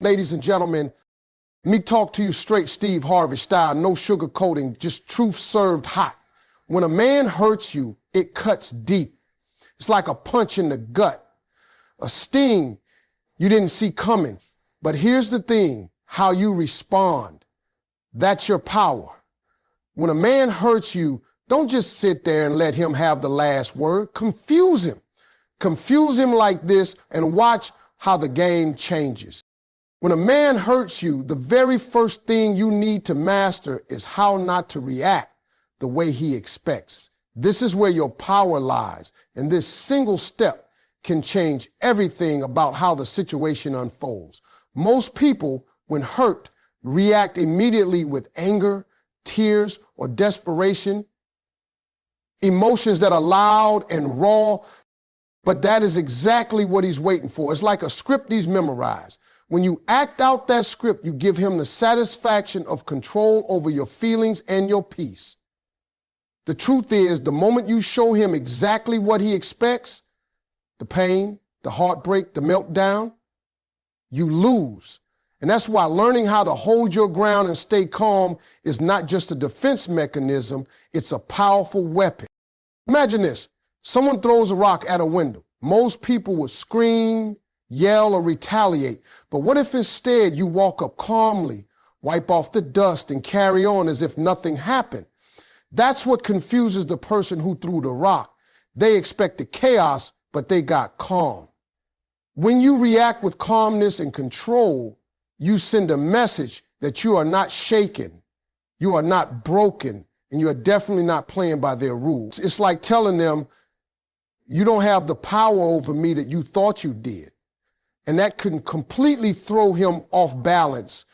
Ladies and gentlemen, me talk to you straight Steve Harvey style, no sugarcoating, just truth served hot. When a man hurts you, it cuts deep. It's like a punch in the gut, a sting you didn't see coming. But here's the thing, how you respond. That's your power. When a man hurts you, don't just sit there and let him have the last word. Confuse him. Confuse him like this and watch how the game changes. When a man hurts you, the very first thing you need to master is how not to react the way he expects. This is where your power lies, and this single step can change everything about how the situation unfolds. Most people, when hurt, react immediately with anger, tears, or desperation, emotions that are loud and raw, but that is exactly what he's waiting for. It's like a script he's memorized. When you act out that script, you give him the satisfaction of control over your feelings and your peace. The truth is, the moment you show him exactly what he expects, the pain, the heartbreak, the meltdown, you lose. And that's why learning how to hold your ground and stay calm is not just a defense mechanism, it's a powerful weapon. Imagine this, someone throws a rock at a window. Most people would scream, yell, or retaliate. But what if instead you walk up calmly, wipe off the dust, and carry on as if nothing happened? That's what confuses the person who threw the rock. They expected chaos, but they got calm. When you react with calmness and control, you send a message that you are not shaken, you are not broken, and you are definitely not playing by their rules. It's like telling them, you don't have the power over me that you thought you did. And that can completely throw him off balance.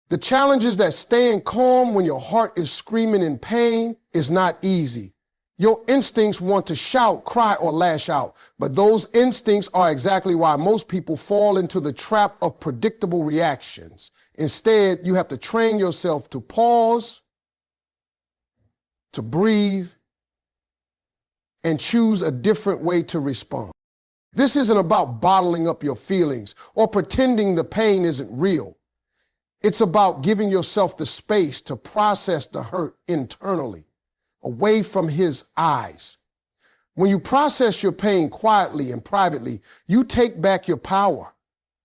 The challenge is that staying calm when your heart is screaming in pain is not easy. Your instincts want to shout, cry, or lash out, but those instincts are exactly why most people fall into the trap of predictable reactions. Instead, you have to train yourself to pause, to breathe, and choose a different way to respond. This isn't about bottling up your feelings or pretending the pain isn't real. It's about giving yourself the space to process the hurt internally, away from his eyes. When you process your pain quietly and privately, you take back your power.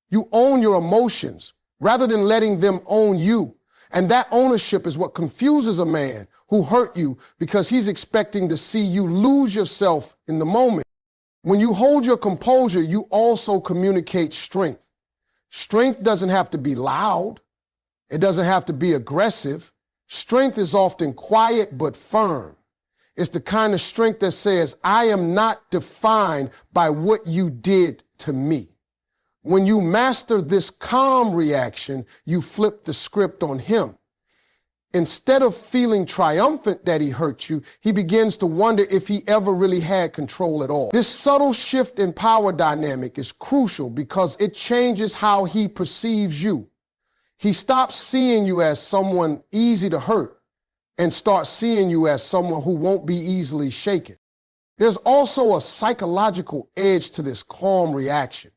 You own your emotions rather than letting them own you. And that ownership is what confuses a man who hurt you because he's expecting to see you lose yourself in the moment. When you hold your composure, you also communicate strength. Strength doesn't have to be loud. It doesn't have to be aggressive. Strength is often quiet but firm. It's the kind of strength that says, I am not defined by what you did to me. When you master this calm reaction, you flip the script on him. Instead of feeling triumphant that he hurt you, he begins to wonder if he ever really had control at all. This subtle shift in power dynamic is crucial because it changes how he perceives you. He stops seeing you as someone easy to hurt and starts seeing you as someone who won't be easily shaken. There's also a psychological edge to this calm reaction.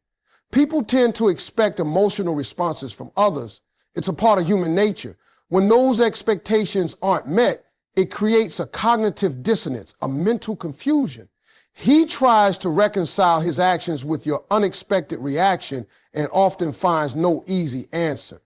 People tend to expect emotional responses from others. It's a part of human nature. When those expectations aren't met, it creates a cognitive dissonance, a mental confusion. He tries to reconcile his actions with your unexpected reaction and often finds no easy answer.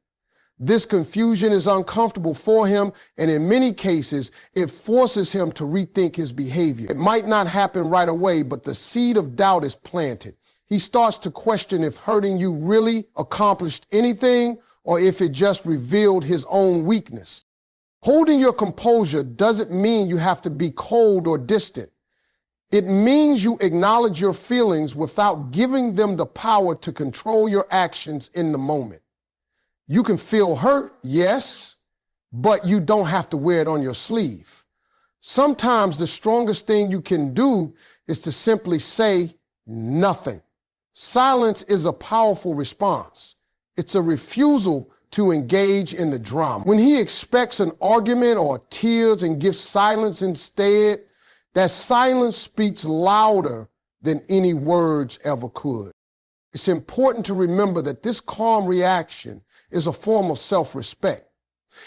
This confusion is uncomfortable for him, and in many cases, it forces him to rethink his behavior. It might not happen right away, but the seed of doubt is planted. He starts to question if hurting you really accomplished anything or if it just revealed his own weakness. Holding your composure doesn't mean you have to be cold or distant. It means you acknowledge your feelings without giving them the power to control your actions in the moment. You can feel hurt, yes, but you don't have to wear it on your sleeve. Sometimes the strongest thing you can do is to simply say nothing. Silence is a powerful response. It's a refusal to engage in the drama. When he expects an argument or tears and gives silence instead, that silence speaks louder than any words ever could. It's important to remember that this calm reaction is a form of self-respect.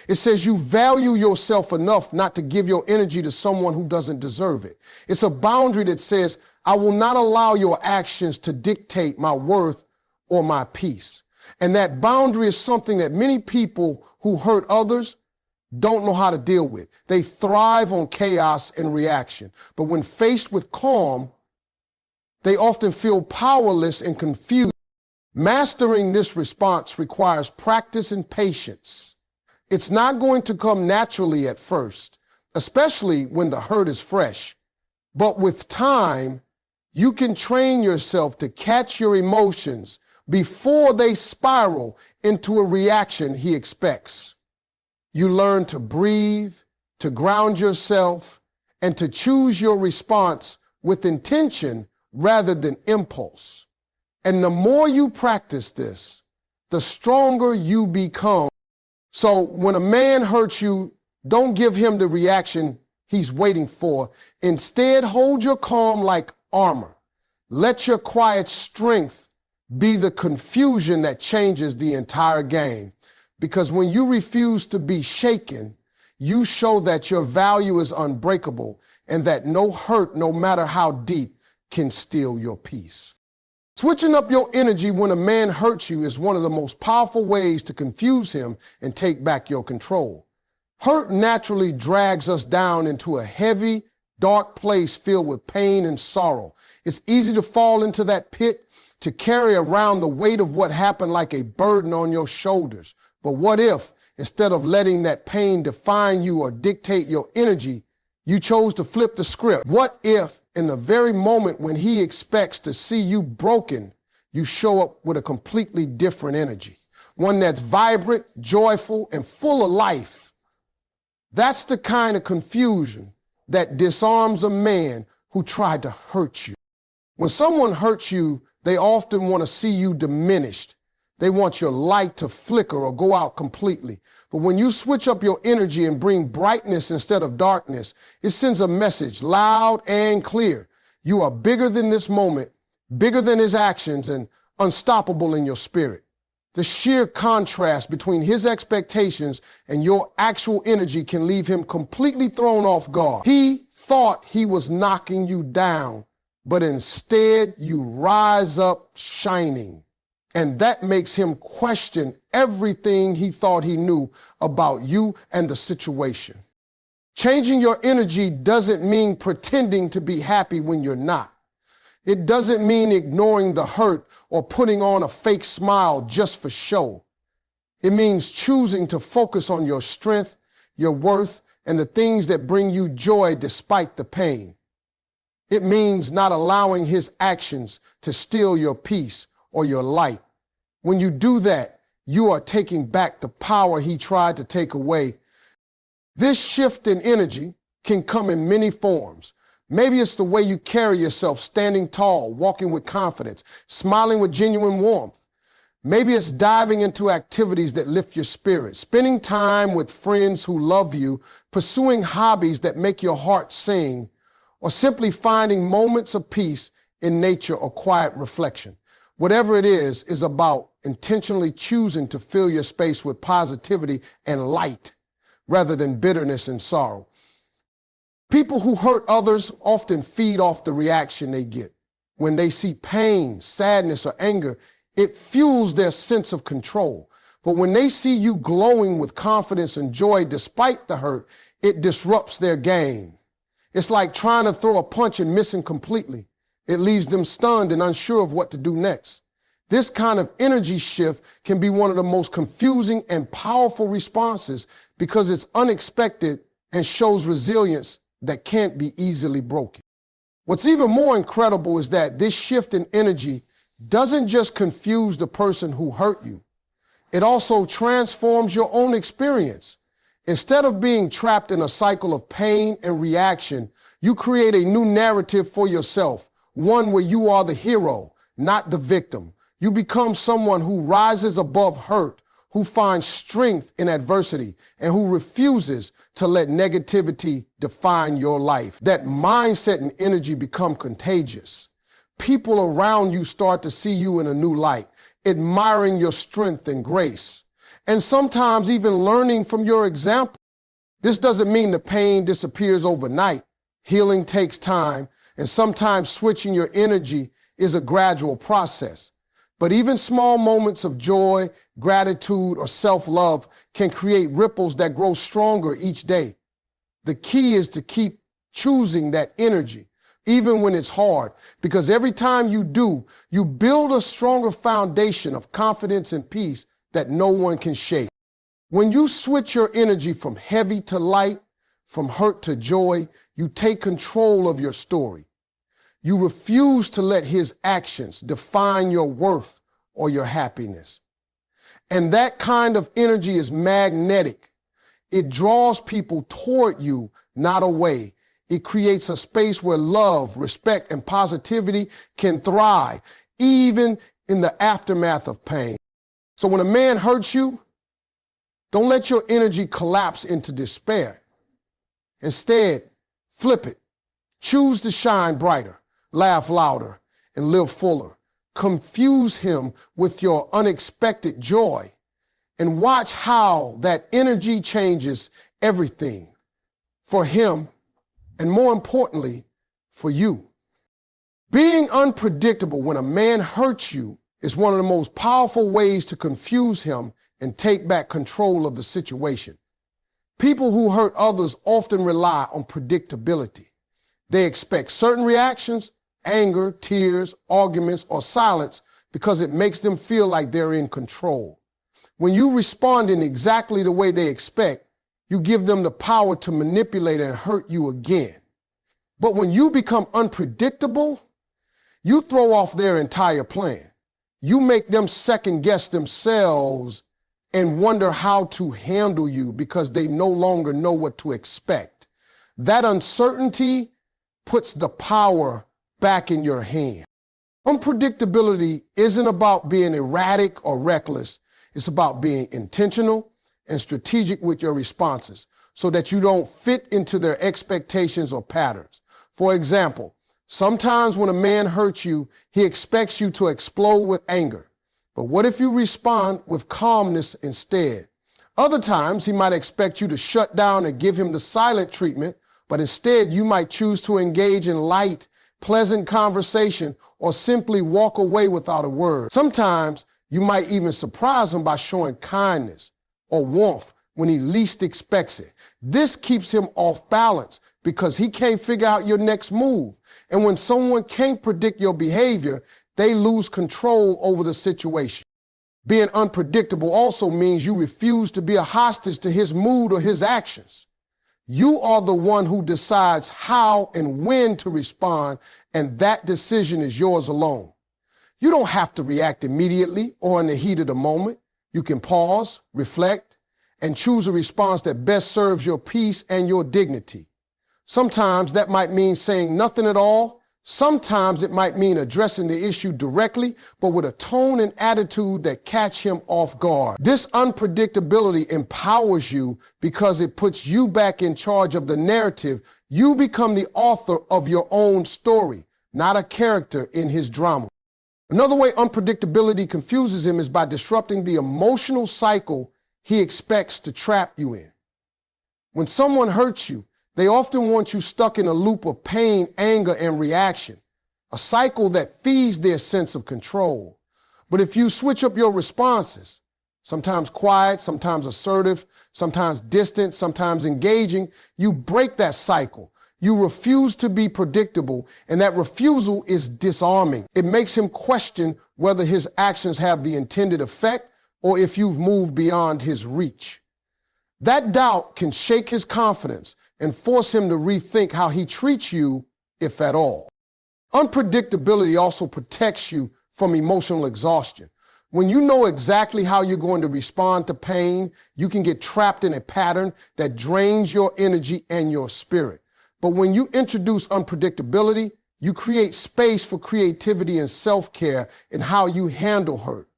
It says you value yourself enough not to give your energy to someone who doesn't deserve it. It's a boundary that says, I will not allow your actions to dictate my worth or my peace. And that boundary is something that many people who hurt others don't know how to deal with. They thrive on chaos and reaction. But when faced with calm, they often feel powerless and confused. Mastering this response requires practice and patience. It's not going to come naturally at first, especially when the hurt is fresh. But with time, you can train yourself to catch your emotions before they spiral into a reaction he expects. You learn to breathe, to ground yourself, and to choose your response with intention rather than impulse. And the more you practice this, the stronger you become. So when a man hurts you, don't give him the reaction he's waiting for. Instead, hold your calm like armor. Let your quiet strength be the confusion that changes the entire game. Because when you refuse to be shaken, you show that your value is unbreakable and that no hurt, no matter how deep, can steal your peace. Switching up your energy when a man hurts you is one of the most powerful ways to confuse him and take back your control. Hurt naturally drags us down into a heavy, dark place filled with pain and sorrow. It's easy to fall into that pit, to carry around the weight of what happened like a burden on your shoulders. But what if, instead of letting that pain define you or dictate your energy, you chose to flip the script? What if, in the very moment when he expects to see you broken, you show up with a completely different energy, one that's vibrant, joyful, and full of life? That's the kind of confusion that disarms a man who tried to hurt you. When someone hurts you, they often want to see you diminished. They want your light to flicker or go out completely. But when you switch up your energy and bring brightness instead of darkness, it sends a message loud and clear. You are bigger than this moment, bigger than his actions, and unstoppable in your spirit. The sheer contrast between his expectations and your actual energy can leave him completely thrown off guard. He thought he was knocking you down, but instead you rise up shining. And that makes him question everything he thought he knew about you and the situation. Changing your energy doesn't mean pretending to be happy when you're not. It doesn't mean ignoring the hurt or putting on a fake smile just for show. It means choosing to focus on your strength, your worth, and the things that bring you joy despite the pain. It means not allowing his actions to steal your peace or your light. When you do that, you are taking back the power he tried to take away. This shift in energy can come in many forms. Maybe it's the way you carry yourself, standing tall, walking with confidence, smiling with genuine warmth. Maybe it's diving into activities that lift your spirit, spending time with friends who love you, pursuing hobbies that make your heart sing, or simply finding moments of peace in nature or quiet reflection. Whatever it is about intentionally choosing to fill your space with positivity and light rather than bitterness and sorrow. People who hurt others often feed off the reaction they get. When they see pain, sadness, or anger, it fuels their sense of control. But when they see you glowing with confidence and joy despite the hurt, it disrupts their game. It's like trying to throw a punch and missing completely. It leaves them stunned and unsure of what to do next. This kind of energy shift can be one of the most confusing and powerful responses because it's unexpected and shows resilience that can't be easily broken. What's even more incredible is that this shift in energy doesn't just confuse the person who hurt you. It also transforms your own experience. Instead of being trapped in a cycle of pain and reaction, you create a new narrative for yourself, one where you are the hero, not the victim. You become someone who rises above hurt, who finds strength in adversity, and who refuses to let negativity define your life. That mindset and energy become contagious. People around you start to see you in a new light, admiring your strength and grace, and sometimes even learning from your example. This doesn't mean the pain disappears overnight. Healing takes time, and sometimes switching your energy is a gradual process. But even small moments of joy, gratitude, or self-love can create ripples that grow stronger each day. The key is to keep choosing that energy, even when it's hard, because every time you do, you build a stronger foundation of confidence and peace that no one can shake. When you switch your energy from heavy to light, from hurt to joy, you take control of your story. You refuse to let his actions define your worth or your happiness. And that kind of energy is magnetic. It draws people toward you, not away. It creates a space where love, respect, and positivity can thrive, even in the aftermath of pain. So when a man hurts you, don't let your energy collapse into despair. Instead, flip it. Choose to shine brighter, laugh louder, and live fuller. Confuse him with your unexpected joy and watch how that energy changes everything for him and, more importantly, for you. Being unpredictable when a man hurts you is one of the most powerful ways to confuse him and take back control of the situation. People who hurt others often rely on predictability. They expect certain reactions, anger, tears, arguments, or silence because it makes them feel like they're in control. When you respond in exactly the way they expect, you give them the power to manipulate and hurt you again. But when you become unpredictable, you throw off their entire plan. You make them second guess themselves and wonder how to handle you because they no longer know what to expect. That uncertainty puts the power back in your hand. Unpredictability isn't about being erratic or reckless. It's about being intentional and strategic with your responses so that you don't fit into their expectations or patterns. For example, sometimes when a man hurts you, he expects you to explode with anger. But what if you respond with calmness instead? Other times, he might expect you to shut down and give him the silent treatment, but instead you might choose to engage in light, pleasant conversation or simply walk away without a word. Sometimes you might even surprise him by showing kindness or warmth when he least expects it. This keeps him off balance because he can't figure out your next move. And when someone can't predict your behavior, they lose control over the situation. Being unpredictable also means you refuse to be a hostage to his mood or his actions. You are the one who decides how and when to respond, and that decision is yours alone. You don't have to react immediately or in the heat of the moment. You can pause, reflect, and choose a response that best serves your peace and your dignity. Sometimes that might mean saying nothing at all. Sometimes it might mean addressing the issue directly, but with a tone and attitude that catch him off guard. This unpredictability empowers you because it puts you back in charge of the narrative. You become the author of your own story, not a character in his drama. Another way unpredictability confuses him is by disrupting the emotional cycle he expects to trap you in. When someone hurts you, they often want you stuck in a loop of pain, anger, and reaction, a cycle that feeds their sense of control. But if you switch up your responses, sometimes quiet, sometimes assertive, sometimes distant, sometimes engaging, you break that cycle. You refuse to be predictable, and that refusal is disarming. It makes him question whether his actions have the intended effect or if you've moved beyond his reach. That doubt can shake his confidence and force him to rethink how he treats you, if at all. Unpredictability also protects you from emotional exhaustion. When you know exactly how you're going to respond to pain, you can get trapped in a pattern that drains your energy and your spirit. But when you introduce unpredictability, you create space for creativity and self-care in how you handle hurt.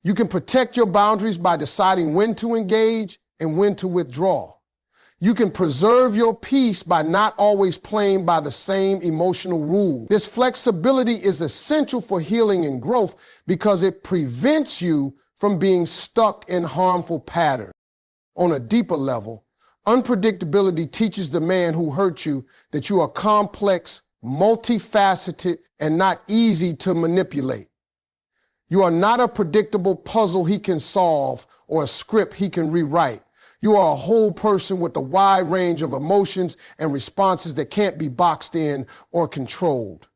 You can protect your boundaries by deciding when to engage and when to withdraw. You can preserve your peace by not always playing by the same emotional rules. This flexibility is essential for healing and growth because it prevents you from being stuck in harmful patterns. On a deeper level, unpredictability teaches the man who hurt you that you are complex, multifaceted, and not easy to manipulate. You are not a predictable puzzle he can solve or a script he can rewrite. You are a whole person with a wide range of emotions and responses that can't be boxed in or controlled.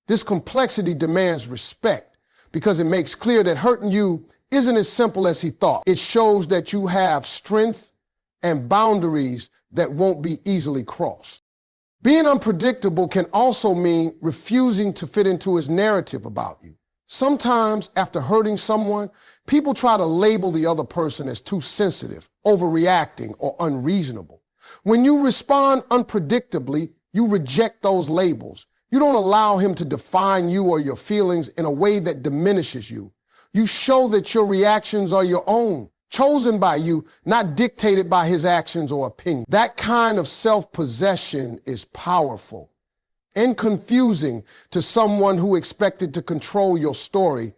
This complexity demands respect because it makes clear that hurting you isn't as simple as he thought. It shows that you have strength and boundaries that won't be easily crossed. Being unpredictable can also mean refusing to fit into his narrative about you. Sometimes, after hurting someone, people try to label the other person as too sensitive, overreacting, or unreasonable. When you respond unpredictably, you reject those labels. You don't allow him to define you or your feelings in a way that diminishes you. You show that your reactions are your own, chosen by you, not dictated by his actions or opinions. That kind of self-possession is powerful and confusing to someone who expected to control your story.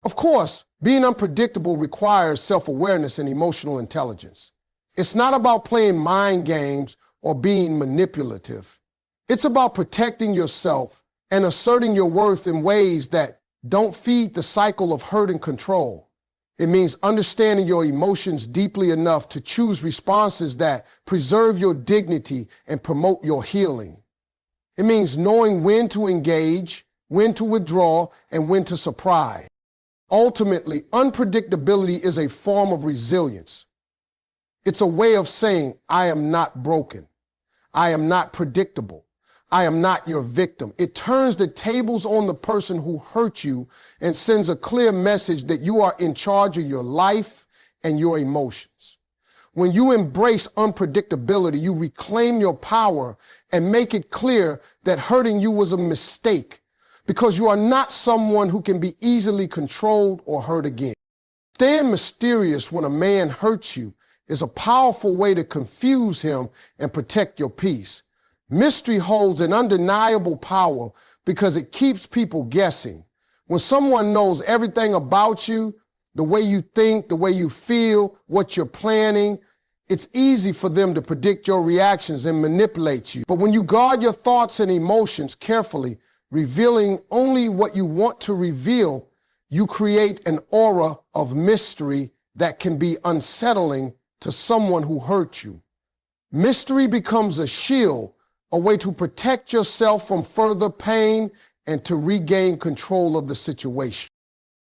Of course, being unpredictable requires self-awareness and emotional intelligence. It's not about playing mind games or being manipulative. It's about protecting yourself and asserting your worth in ways that don't feed the cycle of hurt and control. It means understanding your emotions deeply enough to choose responses that preserve your dignity and promote your healing. It means knowing when to engage, when to withdraw, and when to surprise. Ultimately, unpredictability is a form of resilience. It's a way of saying, I am not broken. I am not predictable. I am not your victim. It turns the tables on the person who hurt you and sends a clear message that you are in charge of your life and your emotions. When you embrace unpredictability, you reclaim your power and make it clear that hurting you was a mistake because you are not someone who can be easily controlled or hurt again. Staying mysterious when a man hurts you is a powerful way to confuse him and protect your peace. Mystery holds an undeniable power because it keeps people guessing. When someone knows everything about you, the way you think, the way you feel, what you're planning, it's easy for them to predict your reactions and manipulate you. But when you guard your thoughts and emotions carefully, revealing only what you want to reveal, you create an aura of mystery that can be unsettling to someone who hurt you. Mystery becomes a shield, a way to protect yourself from further pain and to regain control of the situation.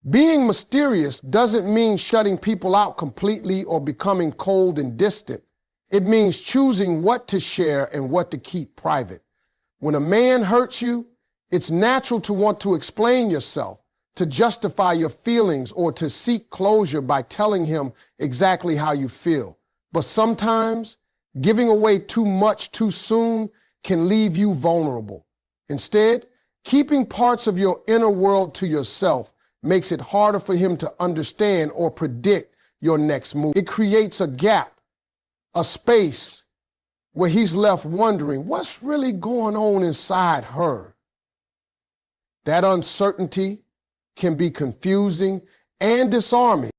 Being mysterious doesn't mean shutting people out completely or becoming cold and distant. It means choosing what to share and what to keep private. When a man hurts you, it's natural to want to explain yourself, to justify your feelings, or to seek closure by telling him exactly how you feel. But sometimes, giving away too much too soon can leave you vulnerable. Instead, keeping parts of your inner world to yourself makes it harder for him to understand or predict your next move. It creates a gap, a space where he's left wondering what's really going on inside her. That uncertainty can be confusing and disarming.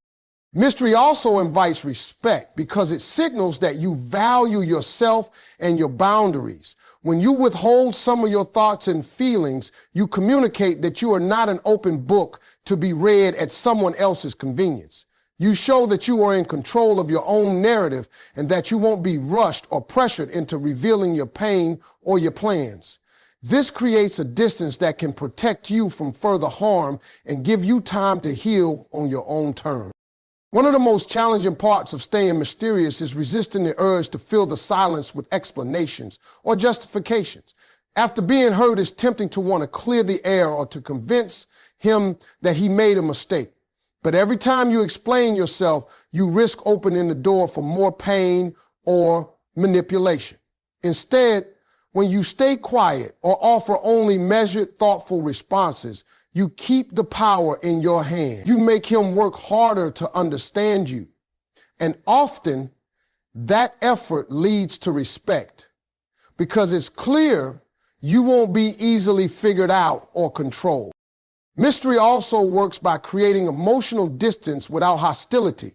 Mystery also invites respect because it signals that you value yourself and your boundaries. When you withhold some of your thoughts and feelings, you communicate that you are not an open book to be read at someone else's convenience. You show that you are in control of your own narrative and that you won't be rushed or pressured into revealing your pain or your plans. This creates a distance that can protect you from further harm and give you time to heal on your own terms. One of the most challenging parts of staying mysterious is resisting the urge to fill the silence with explanations or justifications. After being hurt, it's tempting to want to clear the air or to convince him that he made a mistake. But every time you explain yourself, you risk opening the door for more pain or manipulation. Instead, when you stay quiet or offer only measured, thoughtful responses, you keep the power in your hand. You make him work harder to understand you. And often, That effort leads to respect because it's clear you won't be easily figured out or controlled. Mystery also works by creating emotional distance without hostility.